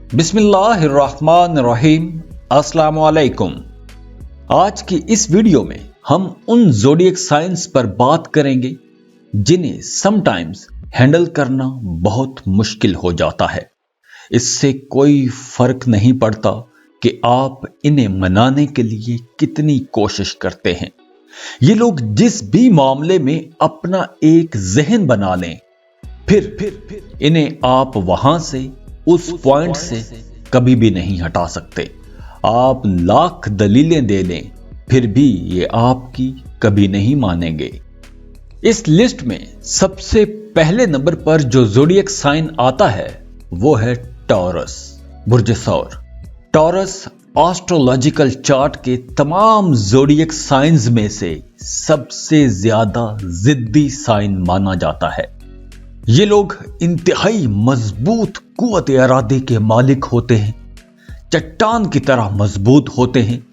बिस्मिल्लाहिर्रहमानिर्रहीम। अस्सलाम वालेकुम। आज की इस वीडियो में हम उन ज़ोडिएक साइंस पर बात करेंगे जिन्हें समटाइम्स हैंडल करना बहुत मुश्किल हो जाता है। इससे कोई फर्क नहीं पड़ता कि आप इन्हें मनाने के लिए कितनी कोशिश करते हैं। ये लोग जिस भी मामले में अपना एक जहन बना लें, फिर इन्हें आप वहां से, उस पॉइंट से कभी भी नहीं हटा सकते। आप लाख दलीलें दे लें, फिर भी ये आपकी कभी नहीं मानेंगे। इस लिस्ट में सबसे पहले नंबर पर जो ज़ोडिएक साइन आता है वो है टॉरस, बुर्ज सौर। टॉरस एस्ट्रोलॉजिकल चार्ट के तमाम ज़ोडिएक साइंस में से सबसे ज्यादा जिद्दी साइन माना जाता है। ये लोग इंतहाई मजबूत कुव्वत इरादे के मालिक होते हैं, चट्टान की तरह मजबूत होते हैं।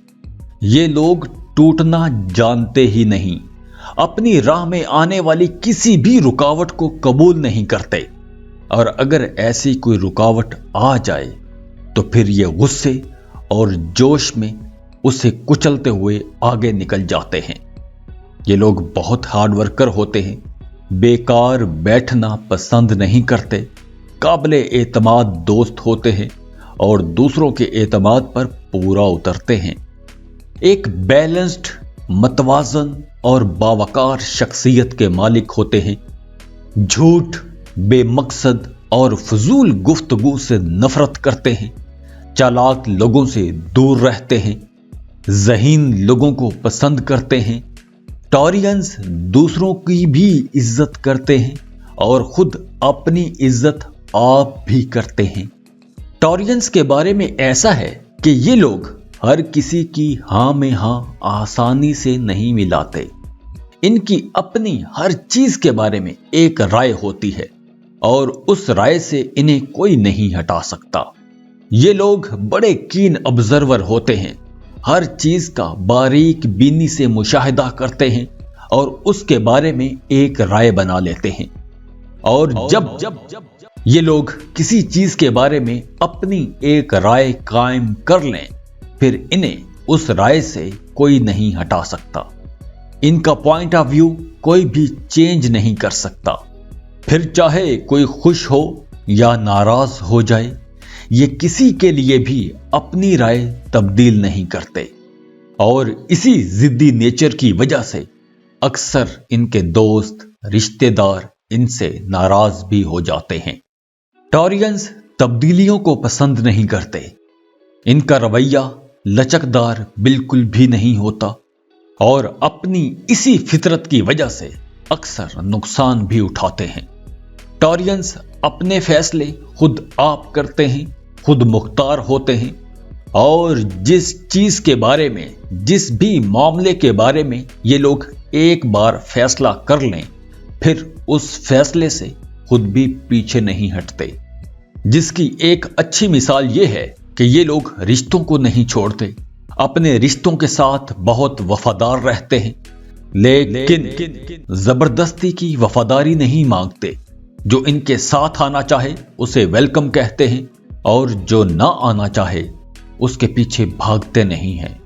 ये लोग टूटना जानते ही नहीं, अपनी राह में आने वाली किसी भी रुकावट को कबूल नहीं करते, और अगर ऐसी कोई रुकावट आ जाए तो फिर ये गुस्से और जोश में उसे कुचलते हुए आगे निकल जाते हैं। ये लोग बहुत हार्ड वर्कर होते हैं, बेकार बैठना पसंद नहीं करते, काबिले एतमाद दोस्त होते हैं और दूसरों के एतमाद पर पूरा उतरते हैं। एक बैलेंस्ड, मतवाजन और बावकार शख्सियत के मालिक होते हैं। झूठ, बेमकसद और फजूल गुफ्तगू से नफरत करते हैं। चालाक लोगों से दूर रहते हैं। ज़हीन लोगों को पसंद करते हैं। टॉरियंस दूसरों की भी इज्जत करते हैं और खुद अपनी इज्जत आप भी करते हैं। टॉरियंस के बारे में ऐसा है कि ये लोग हर किसी की हां में हां आसानी से नहीं मिलाते। इनकी अपनी हर चीज के बारे में एक राय होती है और उस राय से इन्हें कोई नहीं हटा सकता। ये लोग बड़े कीन ऑब्जर्वर होते हैं, हर चीज का बारीक बीनी से मुशाहिदा करते हैं और उसके बारे में एक राय बना लेते हैं। और जब ये लोग किसी चीज के बारे में अपनी एक राय कायम कर लें, फिर इन्हें उस राय से कोई नहीं हटा सकता। इनका पॉइंट ऑफ व्यू कोई भी चेंज नहीं कर सकता। फिर चाहे कोई खुश हो या नाराज हो जाए, ये किसी के लिए भी अपनी राय तब्दील नहीं करते। और इसी जिद्दी नेचर की वजह से अक्सर इनके दोस्त, रिश्तेदार इनसे नाराज भी हो जाते हैं। टॉरियंस तब्दीलियों को पसंद नहीं करते। इनका रवैया लचकदार बिल्कुल भी नहीं होता और अपनी इसी फितरत की वजह से अक्सर नुकसान भी उठाते हैं। टॉरियंस अपने फैसले खुद आप करते हैं, खुद मुख्तार होते हैं और जिस चीज के बारे में, जिस भी मामले के बारे में ये लोग एक बार फैसला कर लें, फिर उस फैसले से खुद भी पीछे नहीं हटते। जिसकी एक अच्छी मिसाल ये है कि ये लोग रिश्तों को नहीं छोड़ते, अपने रिश्तों के साथ बहुत वफादार रहते हैं, लेकिन जबरदस्ती की वफादारी नहीं मांगते। जो इनके साथ आना चाहे उसे वेलकम कहते हैं और जो ना आना चाहे उसके पीछे भागते नहीं हैं।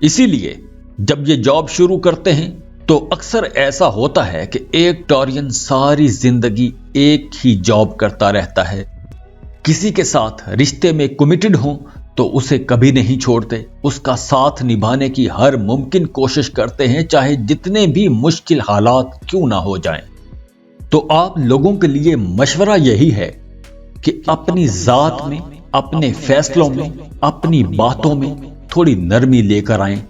इसीलिए जब ये जॉब शुरू करते हैं तो अक्सर ऐसा होता है कि एक टॉरियन सारी जिंदगी एक ही जॉब करता रहता है। किसी के साथ रिश्ते में कमिटेड हो तो उसे कभी नहीं छोड़ते, उसका साथ निभाने की हर मुमकिन कोशिश करते हैं, चाहे जितने भी मुश्किल हालात क्यों ना हो जाएं। तो आप लोगों के लिए मशवरा यही है कि अपनी जात में, अपने फैसलों में, अपनी बातों में थोड़ी नरमी लेकर आएं,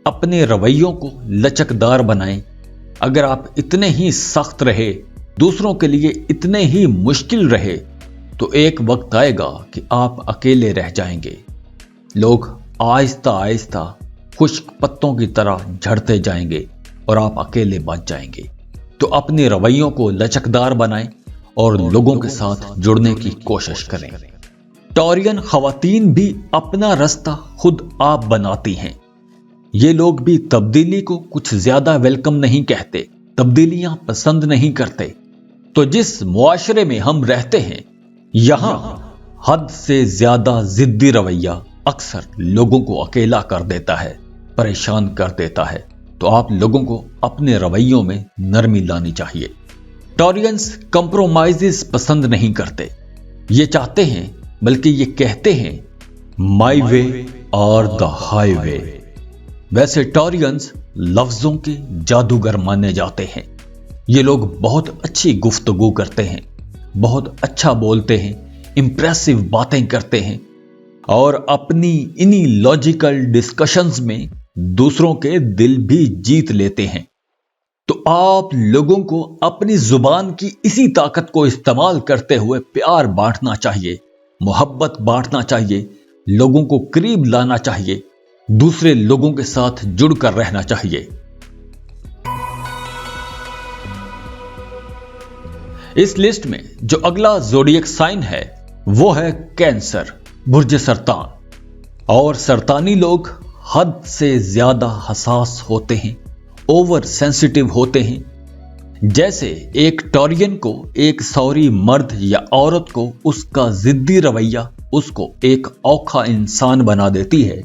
अपने रवैयों को लचकदार बनाएं। अगर आप इतने ही सख्त रहे, दूसरों के लिए इतने ही मुश्किल रहे, तो एक वक्त आएगा कि आप अकेले रह जाएंगे। लोग आहिस्ता आहिस्ता खुश्क पत्तों की तरह झड़ते जाएंगे और आप अकेले बच जाएंगे। तो अपने रवैयों को लचकदार बनाएं और लोगों के साथ जुड़ने की कोशिश करें। टॉरियन खवातीन भी अपना रास्ता खुद आप बनाती हैं। ये लोग भी तब्दीली को कुछ ज्यादा वेलकम नहीं कहते, तब्दीलियां पसंद नहीं करते। तो जिस मुआशरे में हम रहते हैं, यहां हद से ज्यादा जिद्दी रवैया अक्सर लोगों को अकेला कर देता है, परेशान कर देता है। तो आप लोगों को अपने रवैयों में नरमी लानी चाहिए। टॉरियंस कंप्रोमाइजेस पसंद नहीं करते। ये चाहते हैं, बल्कि ये कहते हैं, माई वे और द हाईवे। वैसे टॉरियंस लफ्जों के जादूगर माने जाते हैं। ये लोग बहुत अच्छी गुफ्तगू करते हैं, बहुत अच्छा बोलते हैं, इंप्रेसिव बातें करते हैं और अपनी इन्हीं लॉजिकल डिस्कशंस में दूसरों के दिल भी जीत लेते हैं। तो आप लोगों को अपनी जुबान की इसी ताकत को इस्तेमाल करते हुए प्यार बांटना चाहिए, मोहब्बत बांटना चाहिए, लोगों को करीब लाना चाहिए, दूसरे लोगों के साथ जुड़कर रहना चाहिए। इस लिस्ट में जो अगला ज़ोडिएक साइन है वो है कैंसर, बुर्ज सरतान। और सरतानी लोग हद से ज्यादा हसास होते हैं, ओवर सेंसिटिव होते हैं। जैसे एक टॉरियन को एक सॉरी मर्द या औरत को उसका जिद्दी रवैया उसको एक औखा इंसान बना देती है,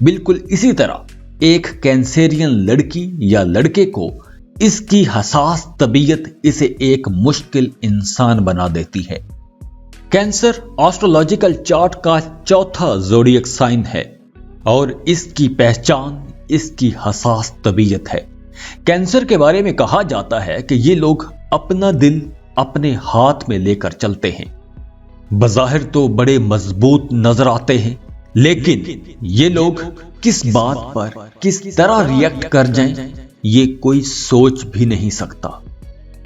बिल्कुल इसी तरह एक कैंसेरियन लड़की या लड़के को इसकी हसास तबीयत इसे एक मुश्किल इंसान बना देती है। कैंसर एस्ट्रोलॉजिकल चार्ट का चौथा ज़ोडिएक साइन है और इसकी पहचान इसकी हसास तबीयत है। कैंसर के बारे में कहा जाता है कि ये लोग अपना दिल अपने हाथ में लेकर चलते हैं। बज़ाहिर तो बड़े मजबूत नजर आते हैं, लेकिन ये लोग किस बात पर किस तरह रिएक्ट कर जाएं, ये कोई सोच भी नहीं सकता।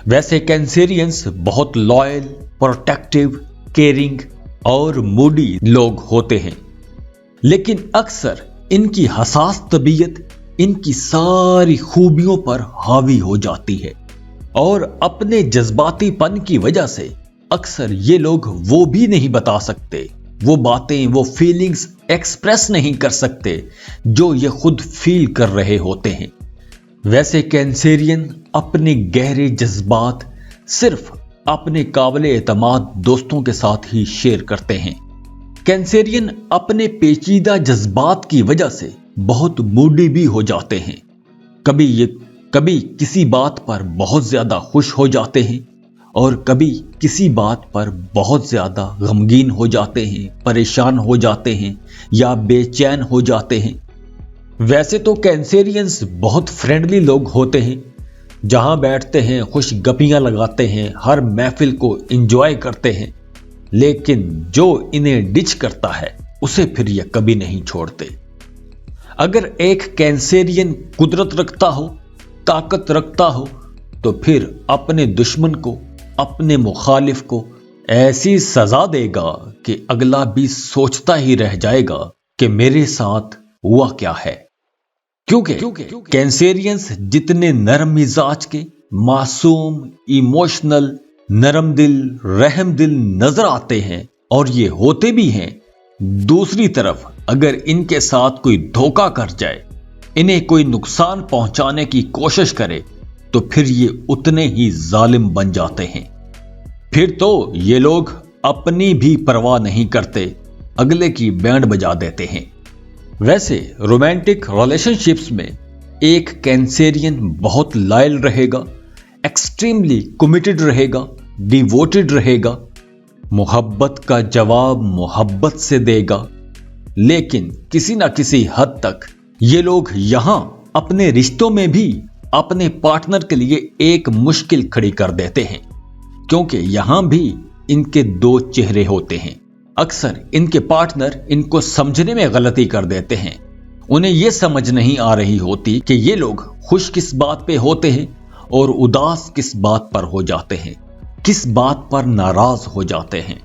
वैसे कैंसेरियंस बहुत लॉयल, प्रोटेक्टिव, केयरिंग और मूडी लोग होते हैं, लेकिन अक्सर इनकी हसास तबीयत इनकी सारी खूबियों पर हावी हो जाती है और अपने जज्बातीपन की वजह से अक्सर ये लोग वो भी नहीं बता सकते, वो बातें, वो फीलिंग्स एक्सप्रेस नहीं कर सकते जो ये खुद फील कर रहे होते हैं। वैसे कैंसेरियन अपने गहरे जज्बात सिर्फ अपने काबिले एतमाद दोस्तों के साथ ही शेयर करते हैं। कैंसेरियन अपने पेचीदा जज्बात की वजह से बहुत मूडी भी हो जाते हैं। कभी किसी बात पर बहुत ज्यादा खुश हो जाते हैं और कभी किसी बात पर बहुत ज्यादा गमगीन हो जाते हैं, परेशान हो जाते हैं या बेचैन हो जाते हैं। वैसे तो कैंसेरियंस बहुत फ्रेंडली लोग होते हैं, जहां बैठते हैं खुश गपियां लगाते हैं, हर महफिल को एंजॉय करते हैं, लेकिन जो इन्हें डिच करता है उसे फिर ये कभी नहीं छोड़ते। अगर एक कैंसेरियन कुदरत रखता हो, ताकत रखता हो, तो फिर अपने दुश्मन को, अपने मुखालिफ को ऐसी सजा देगा कि अगला भी सोचता ही रह जाएगा कि मेरे साथ हुआ क्या है। क्योंकि कैंसेरियंस जितने नरम मिजाज के, मासूम, इमोशनल, नरम दिल, रहम दिल नजर आते हैं और ये होते भी हैं, दूसरी तरफ अगर इनके साथ कोई धोखा कर जाए, इन्हें कोई नुकसान पहुंचाने की कोशिश करे, तो फिर ये उतने ही जालिम बन जाते हैं। फिर तो ये लोग अपनी भी परवाह नहीं करते, अगले की बैंड बजा देते हैं। वैसे रोमांटिक रिलेशनशिप्स में एक कैंसेरियन बहुत लॉयल रहेगा, एक्सट्रीमली कमिटेड रहेगा, डिवोटेड रहेगा, मोहब्बत का जवाब मोहब्बत से देगा, लेकिन किसी ना किसी हद तक ये लोग यहां अपने रिश्तों में भी अपने पार्टनर के लिए एक मुश्किल खड़ी कर देते हैं, क्योंकि यहां भी इनके दो चेहरे होते हैं। अक्सर इनके पार्टनर इनको समझने में गलती कर देते हैं। उन्हें यह समझ नहीं आ रही होती कि ये लोग खुश किस बात पे होते हैं और उदास किस बात पर हो जाते हैं, किस बात पर नाराज हो जाते हैं।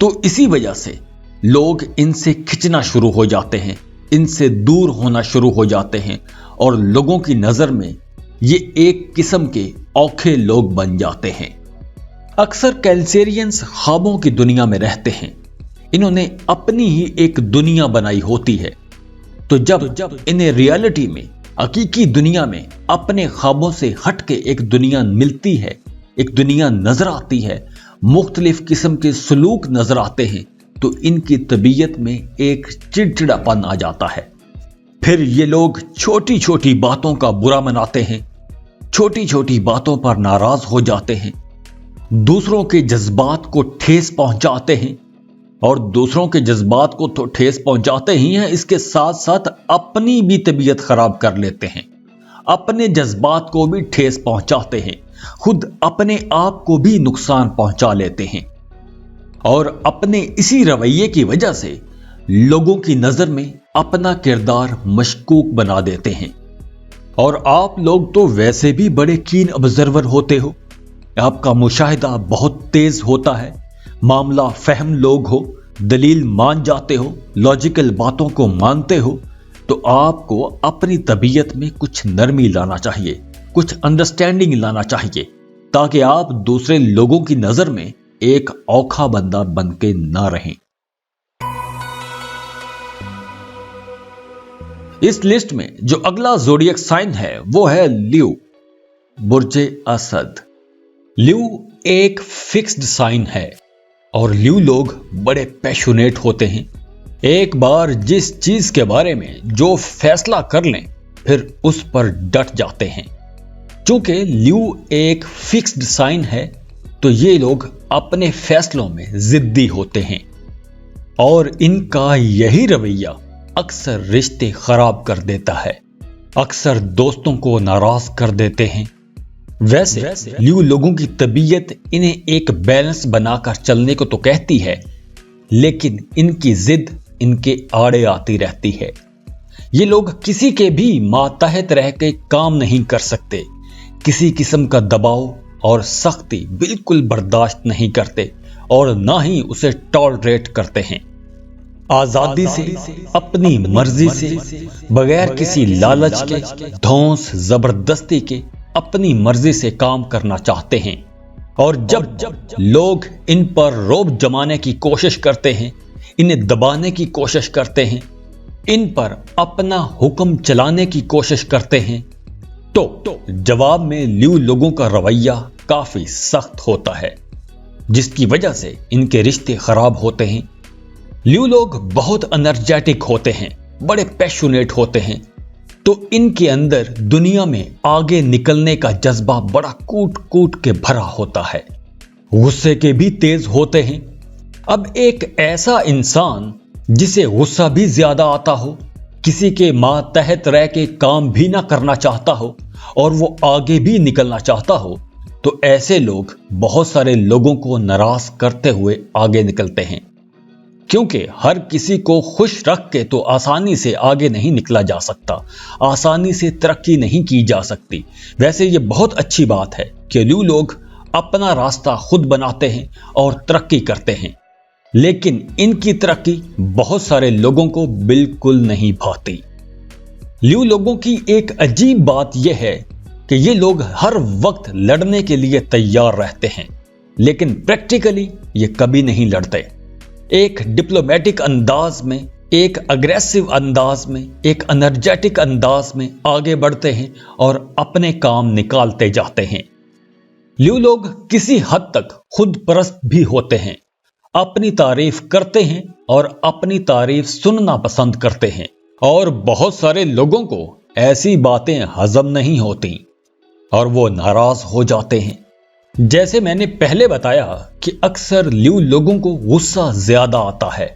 तो इसी वजह से लोग इनसे खिंचना शुरू हो जाते हैं, इनसे दूर होना शुरू हो जाते हैं और लोगों की नजर में ये एक किस्म के औखे लोग बन जाते हैं। अक्सर कैंसेरियंस ख्वाबों की दुनिया में रहते हैं। इन्होंने अपनी ही एक दुनिया बनाई होती है। तो जब इन्हें रियलिटी में, हकीकी दुनिया में अपने ख्वाबों से हटके एक दुनिया मिलती है, एक दुनिया नजर आती है, मुख्तलिफ किस्म के सलूक नजर आते हैं, तो इनकी तबीयत में एक चिड़चिड़ापन आ जाता है। फिर ये लोग छोटी छोटी बातों का बुरा मनाते हैं, छोटी छोटी बातों पर नाराज हो जाते हैं, दूसरों के जज्बात को ठेस पहुंचाते हैं, और दूसरों के जज्बात को तो ठेस पहुंचाते ही हैं, इसके साथ साथ अपनी भी तबीयत खराब कर लेते हैं, अपने जज्बात को भी ठेस पहुंचाते हैं, खुद अपने आप को भी नुकसान पहुंचा लेते हैं, और अपने इसी रवैये की वजह से लोगों की नजर में अपना किरदार मशकूक बना देते हैं। और आप लोग तो वैसे भी बड़े कीन ऑब्जर्वर होते हो, आपका मुशाहिदा बहुत तेज होता है, मामला फहम लोग हो, दलील मान जाते हो, लॉजिकल बातों को मानते हो, तो आपको अपनी तबीयत में कुछ नरमी लाना चाहिए, कुछ अंडरस्टैंडिंग लाना चाहिए, ताकि आप दूसरे लोगों की नजर में एक औखा बंदा बन के ना रहें। इस लिस्ट में जो अगला ज़ोडिएक साइन है वो है ल्यू, बुर्जे असद। ल्यू एक फिक्स्ड साइन है और ल्यू लोग बड़े पैशनेट होते हैं। एक बार जिस चीज के बारे में जो फैसला कर लें फिर उस पर डट जाते हैं। चूंकि ल्यू एक फिक्स्ड साइन है तो ये लोग अपने फैसलों में जिद्दी होते हैं और इनका यही रवैया अक्सर रिश्ते खराब कर देता है, अक्सर दोस्तों को नाराज कर देते हैं। वैसे ल्यू लोगों की तबीयत इन्हें एक बैलेंस बनाकर चलने को तो कहती है, लेकिन इनकी जिद इनके आड़े आती रहती है। ये लोग किसी के भी मातहत रह के काम नहीं कर सकते, किसी किस्म का दबाव और सख्ती बिल्कुल बर्दाश्त नहीं करते और ना ही उसे टॉलरेट करते हैं। आजादी से, अपनी मर्जी से, बगैर किसी लालच के, धौंस जबरदस्ती के अपनी मर्जी से काम करना चाहते हैं। और जब लोग इन पर रोब जमाने की कोशिश करते हैं, इन्हें दबाने की कोशिश करते हैं, इन पर अपना हुक्म चलाने की कोशिश करते हैं, तो जवाब में ल्यू लोगों का रवैया काफी सख्त होता है, जिसकी वजह से इनके रिश्ते खराब होते हैं। ल्यू लोग बहुत एनर्जेटिक होते हैं, बड़े पैशनेट होते हैं, तो इनके अंदर दुनिया में आगे निकलने का जज्बा बड़ा कूट कूट के भरा होता है, गुस्से के भी तेज होते हैं। अब एक ऐसा इंसान जिसे गुस्सा भी ज्यादा आता हो, किसी के मातहत रह के काम भी ना करना चाहता हो और वो आगे भी निकलना चाहता हो, तो ऐसे लोग बहुत सारे लोगों को नाराज करते हुए आगे निकलते हैं, क्योंकि हर किसी को खुश रख के तो आसानी से आगे नहीं निकला जा सकता, आसानी से तरक्की नहीं की जा सकती। वैसे ये बहुत अच्छी बात है कि ल्यू लोग अपना रास्ता खुद बनाते हैं और तरक्की करते हैं, लेकिन इनकी तरक्की बहुत सारे लोगों को बिल्कुल नहीं भाती। ल्यू लोगों की एक अजीब बात यह है कि ये लोग हर वक्त लड़ने के लिए तैयार रहते हैं, लेकिन प्रैक्टिकली ये कभी नहीं लड़ते। एक डिप्लोमेटिक अंदाज में, एक अग्रेसिव अंदाज में, एक एनर्जेटिक अंदाज में आगे बढ़ते हैं और अपने काम निकालते जाते हैं। ल्यू लोग किसी हद तक खुद परस्त भी होते हैं, अपनी तारीफ करते हैं और अपनी तारीफ सुनना पसंद करते हैं, और बहुत सारे लोगों को ऐसी बातें हजम नहीं होती और वो नाराज हो जाते हैं। जैसे मैंने पहले बताया कि अक्सर ल्यू लोगों को गुस्सा ज्यादा आता है,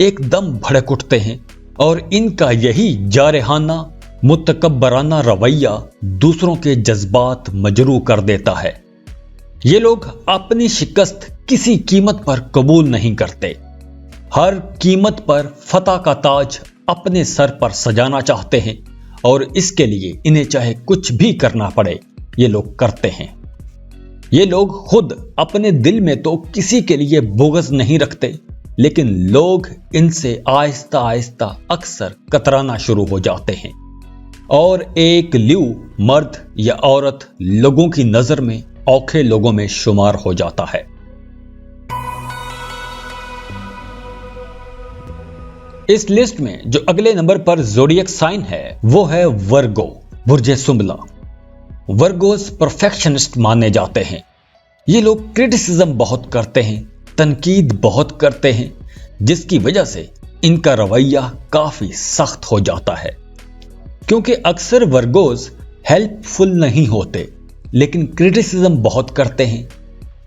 एकदम भड़क उठते हैं, और इनका यही जारहाना मुतकब्बराना रवैया दूसरों के जज्बात मजरू कर देता है। ये लोग अपनी शिकस्त किसी कीमत पर कबूल नहीं करते, हर कीमत पर फतह का ताज अपने सर पर सजाना चाहते हैं, और इसके लिए इन्हें चाहे कुछ भी करना पड़े ये लोग करते हैं। ये लोग खुद अपने दिल में तो किसी के लिए बुग़्ज़ नहीं रखते, लेकिन लोग इनसे आहिस्ता आहिस्ता अक्सर कतराना शुरू हो जाते हैं, और एक ल्यू मर्द या औरत लोगों की नजर में औखे लोगों में शुमार हो जाता है। इस लिस्ट में जो अगले नंबर पर ज़ोडिएक साइन है वो है वर्गो, बुर्जे सुंबला। वर्गोस परफेक्शनिस्ट माने जाते हैं। ये लोग क्रिटिसिज्म बहुत करते हैं, तनकीद बहुत करते हैं, जिसकी वजह से इनका रवैया काफी सख्त हो जाता है। क्योंकि अक्सर वर्गोज हेल्पफुल नहीं होते, लेकिन क्रिटिसिज्म बहुत करते हैं,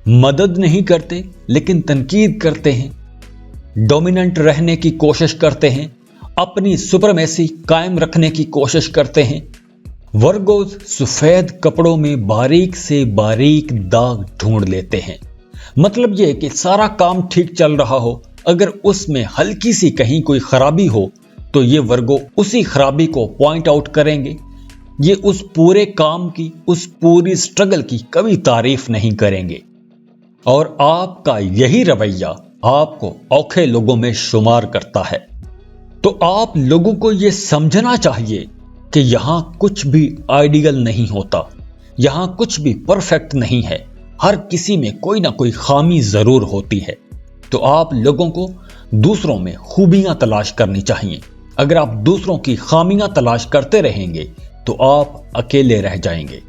मदद नहीं करते लेकिन तनकीद करते हैं, डोमिनेंट रहने की कोशिश करते हैं, अपनी सुपरमेसी कायम रखने की कोशिश करते हैं। वर्गोज सफेद कपड़ों में बारीक से बारीक दाग ढूंढ लेते हैं। मतलब यह कि सारा काम ठीक चल रहा हो, अगर उसमें हल्की सी कहीं कोई खराबी हो तो ये वर्गो उसी खराबी को पॉइंट आउट करेंगे। ये उस पूरे काम की, उस पूरी स्ट्रगल की कभी तारीफ नहीं करेंगे। और आपका यही रवैया आपको औखे लोगों में शुमार करता है। तो आप लोगों को यह समझना चाहिए कि यहां कुछ भी आइडियल नहीं होता, यहां कुछ भी परफेक्ट नहीं है, हर किसी में कोई ना कोई खामी जरूर होती है। तो आप लोगों को दूसरों में खूबियां तलाश करनी चाहिए। अगर आप दूसरों की खामियां तलाश करते रहेंगे तो आप अकेले रह जाएंगे।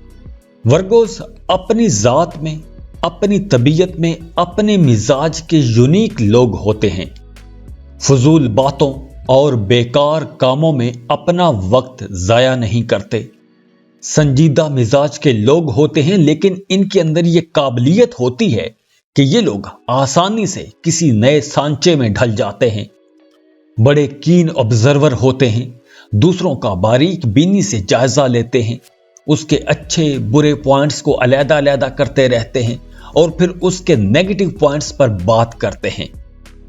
वर्गोस अपनी जात में, अपनी तबीयत में, अपने मिजाज के यूनिक लोग होते हैं। फजूल बातों और बेकार कामों में अपना वक्त जाया नहीं करते। संजीदा मिजाज के लोग होते हैं, लेकिन इनके अंदर यह काबिलियत होती है कि ये लोग आसानी से किसी नए सांचे में ढल जाते हैं। बड़े कीन ऑब्जर्वर होते हैं, दूसरों का बारीक बीनी से जायजा लेते हैं, उसके अच्छे बुरे पॉइंट्स को अलग-अलग करते रहते हैं और फिर उसके नेगेटिव पॉइंट्स पर बात करते हैं।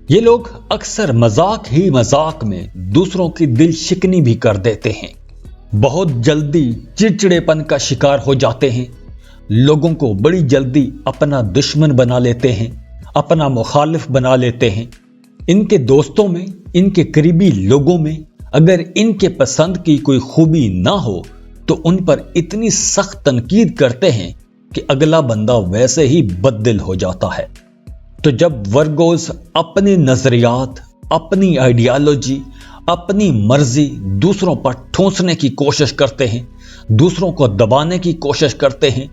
ये लोग अक्सर मजाक ही मजाक में दूसरों की दिल शिकनी भी कर देते हैं। बहुत जल्दी चिड़चिड़ेपन का शिकार हो जाते हैं, लोगों को बड़ी जल्दी अपना दुश्मन बना लेते हैं, अपना मुखालिफ बना लेते हैं। इनके दोस्तों में, इनके करीबी लोगों में अगर इनके पसंद की कोई खूबी ना हो तो उन पर इतनी सख्त तनकीद करते हैं कि अगला बंदा वैसे ही बददिल हो जाता है। तो जब वर्गोस अपने नजरियात, अपनी आइडियोलॉजी, अपनी मर्जी दूसरों पर ठूंसने की कोशिश करते हैं, दूसरों को दबाने की कोशिश करते हैं,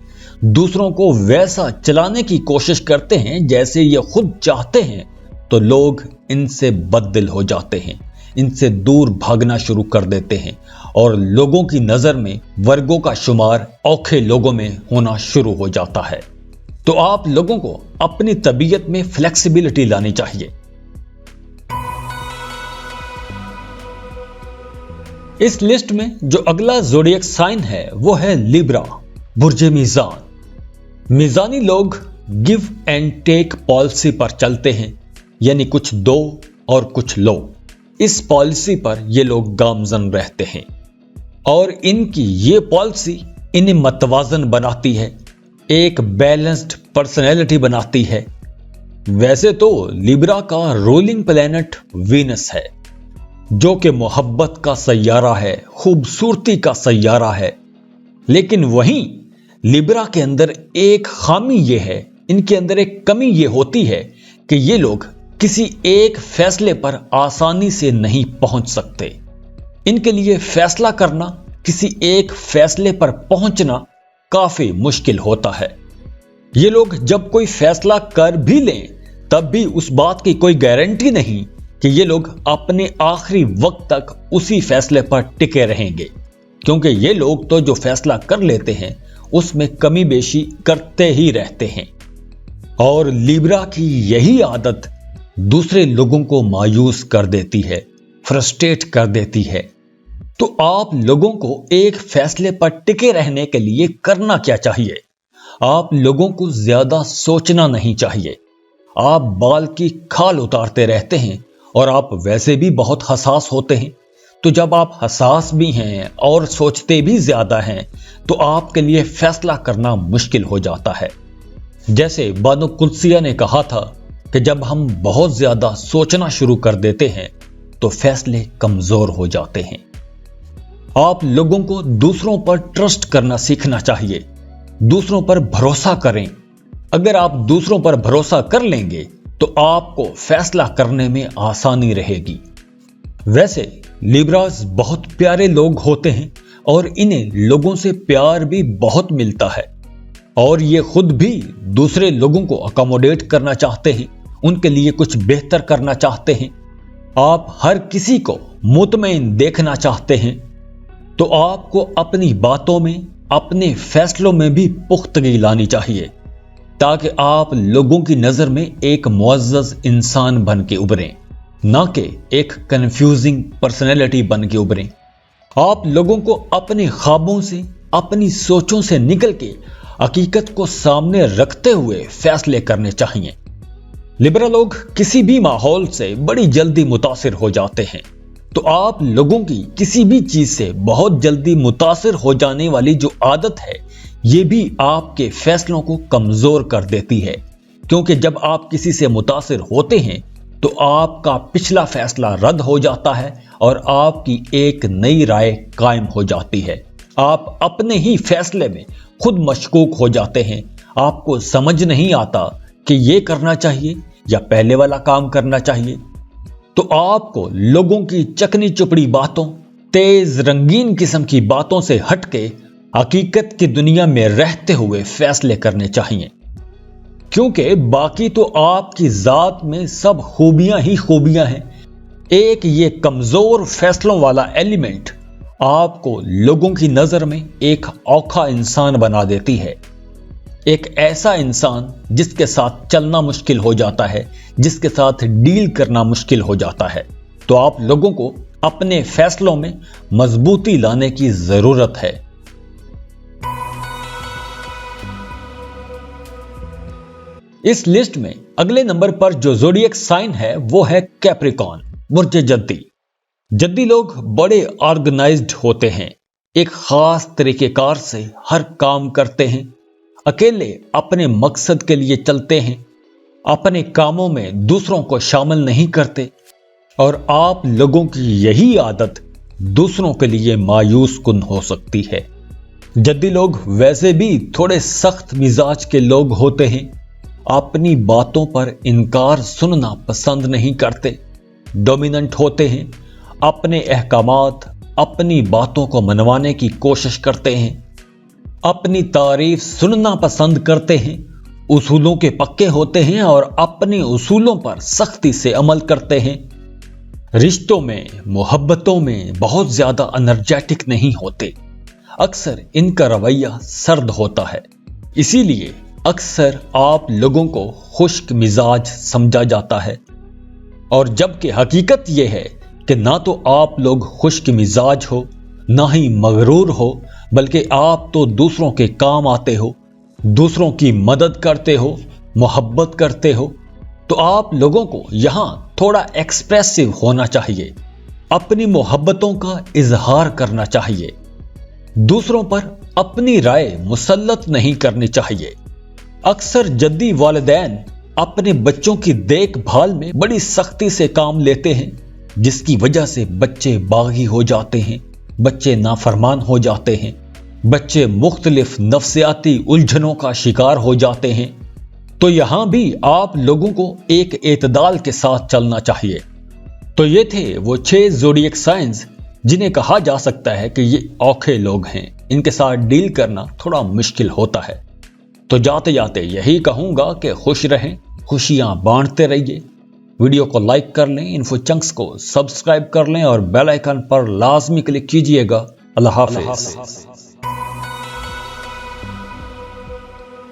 दूसरों को वैसा चलाने की कोशिश करते हैं जैसे ये खुद चाहते हैं, तो लोग इनसे बददिल हो जाते हैं, इनसे दूर भागना शुरू कर देते हैं और लोगों की नजर में वर्गों का शुमार औखे लोगों में होना शुरू हो जाता है। तो आप लोगों को अपनी तबीयत में फ्लेक्सिबिलिटी लानी चाहिए। इस लिस्ट में जो अगला ज़ोडिएक साइन है वो है लिब्रा, बुर्जे मीज़ान। मीज़ानी लोग गिव एंड टेक पॉलिसी पर चलते हैं, यानी कुछ दो और कुछ लो। इस पॉलिसी पर ये लोग गामजन रहते हैं और इनकी ये पॉलिसी इन्हें मतवाजन बनाती है, एक बैलेंस्ड पर्सनैलिटी बनाती है। वैसे तो लिब्रा का रूलिंग प्लैनेट वीनस है, जो कि मोहब्बत का सैयारा है, खूबसूरती का सैयारा है। लेकिन वहीं लिब्रा के अंदर एक खामी ये है, इनके अंदर एक कमी ये होती है कि ये लोग किसी एक फैसले पर आसानी से नहीं पहुंच सकते। इनके लिए फैसला करना, किसी एक फैसले पर पहुंचना काफी मुश्किल होता है। ये लोग जब कोई फैसला कर भी लें तब भी उस बात की कोई गारंटी नहीं कि ये लोग अपने आखिरी वक्त तक उसी फैसले पर टिके रहेंगे, क्योंकि ये लोग तो जो फैसला कर लेते हैं उसमें कमी बेशी करते ही रहते हैं। और लिब्रा की यही आदत दूसरे लोगों को मायूस कर देती है, फ्रस्ट्रेट कर देती है। तो आप लोगों को एक फैसले पर टिके रहने के लिए करना क्या चाहिए? आप लोगों को ज्यादा सोचना नहीं चाहिए। आप बाल की खाल उतारते रहते हैं और आप वैसे भी बहुत हसास होते हैं। तो जब आप हसास भी हैं और सोचते भी ज्यादा हैं तो आपके लिए फैसला करना मुश्किल हो जाता है। जैसे बानो कुद्सिया ने कहा था कि जब हम बहुत ज्यादा सोचना शुरू कर देते हैं तो फैसले कमजोर हो जाते हैं। आप लोगों को दूसरों पर ट्रस्ट करना सीखना चाहिए, दूसरों पर भरोसा करें। अगर आप दूसरों पर भरोसा कर लेंगे तो आपको फैसला करने में आसानी रहेगी। वैसे लिब्रास बहुत प्यारे लोग होते हैं और इन्हें लोगों से प्यार भी बहुत मिलता है और ये खुद भी दूसरे लोगों को अकोमोडेट करना चाहते हैं, उन के लिए कुछ बेहतर करना चाहते हैं, आप हर किसी को मुतमईन देखना चाहते हैं, तो आपको अपनी बातों में, अपने फैसलों में भी पुख्तगी लानी चाहिए, ताकि आप लोगों की नजर में एक मुअज़्ज़ज़ इंसान बन के उभरें, ना कि एक कंफ्यूजिंग पर्सनैलिटी बन के उभरें। आप लोगों को अपने ख्वाबों से, अपनी सोचों से निकल के हकीकत को सामने रखते हुए फैसले करने चाहिए। लिबरल लोग किसी भी माहौल से बड़ी जल्दी मुतासिर हो जाते हैं, तो आप लोगों की किसी भी चीज से बहुत जल्दी मुतासिर हो जाने वाली जो आदत है, ये भी आपके फैसलों को कमजोर कर देती है, क्योंकि जब आप किसी से मुतासिर होते हैं तो आपका पिछला फैसला रद्द हो जाता है और आपकी एक नई राय कायम हो जाती है। आप अपने ही फैसले में खुद मशकूक हो जाते हैं, आपको समझ नहीं आता कि ये करना चाहिए या पहले वाला काम करना चाहिए। तो आपको लोगों की चकनी चुपड़ी बातों, तेज रंगीन किस्म की बातों से हटके हकीकत की दुनिया में रहते हुए फैसले करने चाहिए, क्योंकि बाकी तो आपकी जात में सब खूबियां ही खूबियां हैं। एक ये कमजोर फैसलों वाला एलिमेंट आपको लोगों की नजर में एक औखा इंसान बना देती है, एक ऐसा इंसान जिसके साथ चलना मुश्किल हो जाता है, जिसके साथ डील करना मुश्किल हो जाता है। तो आप लोगों को अपने फैसलों में मजबूती लाने की जरूरत है। इस लिस्ट में अगले नंबर पर जो ज़ोडिएक साइन है वो है कैप्रिकॉर्न, बुर्ज जद्दी। जद्दी लोग बड़े ऑर्गेनाइज्ड होते हैं, एक खास तरीकेकार से हर काम करते हैं, अकेले अपने मकसद के लिए चलते हैं, अपने कामों में दूसरों को शामिल नहीं करते। और आप लोगों की यही आदत दूसरों के लिए मायूस कुन हो सकती है। जद्दी लोग वैसे भी थोड़े सख्त मिजाज के लोग होते हैं, अपनी बातों पर इनकार सुनना पसंद नहीं करते, डोमिनेंट होते हैं, अपने अहकामात, अपनी बातों को मनवाने की कोशिश करते हैं, अपनी तारीफ सुनना पसंद करते हैं, उसूलों के पक्के होते हैं और अपने उसूलों पर सख्ती से अमल करते हैं। रिश्तों में, मोहब्बतों में बहुत ज्यादा एनर्जेटिक नहीं होते, अक्सर इनका रवैया सर्द होता है, इसीलिए अक्सर आप लोगों को खुश्क मिजाज समझा जाता है। और जबकि हकीकत यह है कि ना तो आप लोग खुश्क मिजाज हो, ना ही मगरूर हो, बल्कि आप तो दूसरों के काम आते हो, दूसरों की मदद करते हो, मोहब्बत करते हो। तो आप लोगों को यहां थोड़ा एक्सप्रेसिव होना चाहिए, अपनी मोहब्बतों का इजहार करना चाहिए, दूसरों पर अपनी राय मुसल्लत नहीं करनी चाहिए। अक्सर जद्दी वालिदैन अपने बच्चों की देखभाल में बड़ी सख्ती से काम लेते हैं, जिसकी वजह से बच्चे बागी हो जाते हैं, बच्चे नाफरमान हो जाते हैं, बच्चे मुख्तलिफ नफ्सियाती उलझनों का शिकार हो जाते हैं। तो यहां भी आप लोगों को एक एतदाल के साथ चलना चाहिए। तो ये थे वो 6 ज़ोडिएक साइंस जिन्हें कहा जा सकता है कि ये औखे लोग हैं, इनके साथ डील करना थोड़ा मुश्किल होता है। तो जाते जाते यही कहूंगा कि खुश रहें, खुशियां बांटते रहिए। वीडियो को लाइक कर लें, इन्फो चंक्स को सब्सक्राइब कर लें और बेल आइकन पर लाजमी क्लिक कीजिएगा। अल्लाह हाफ़िज़।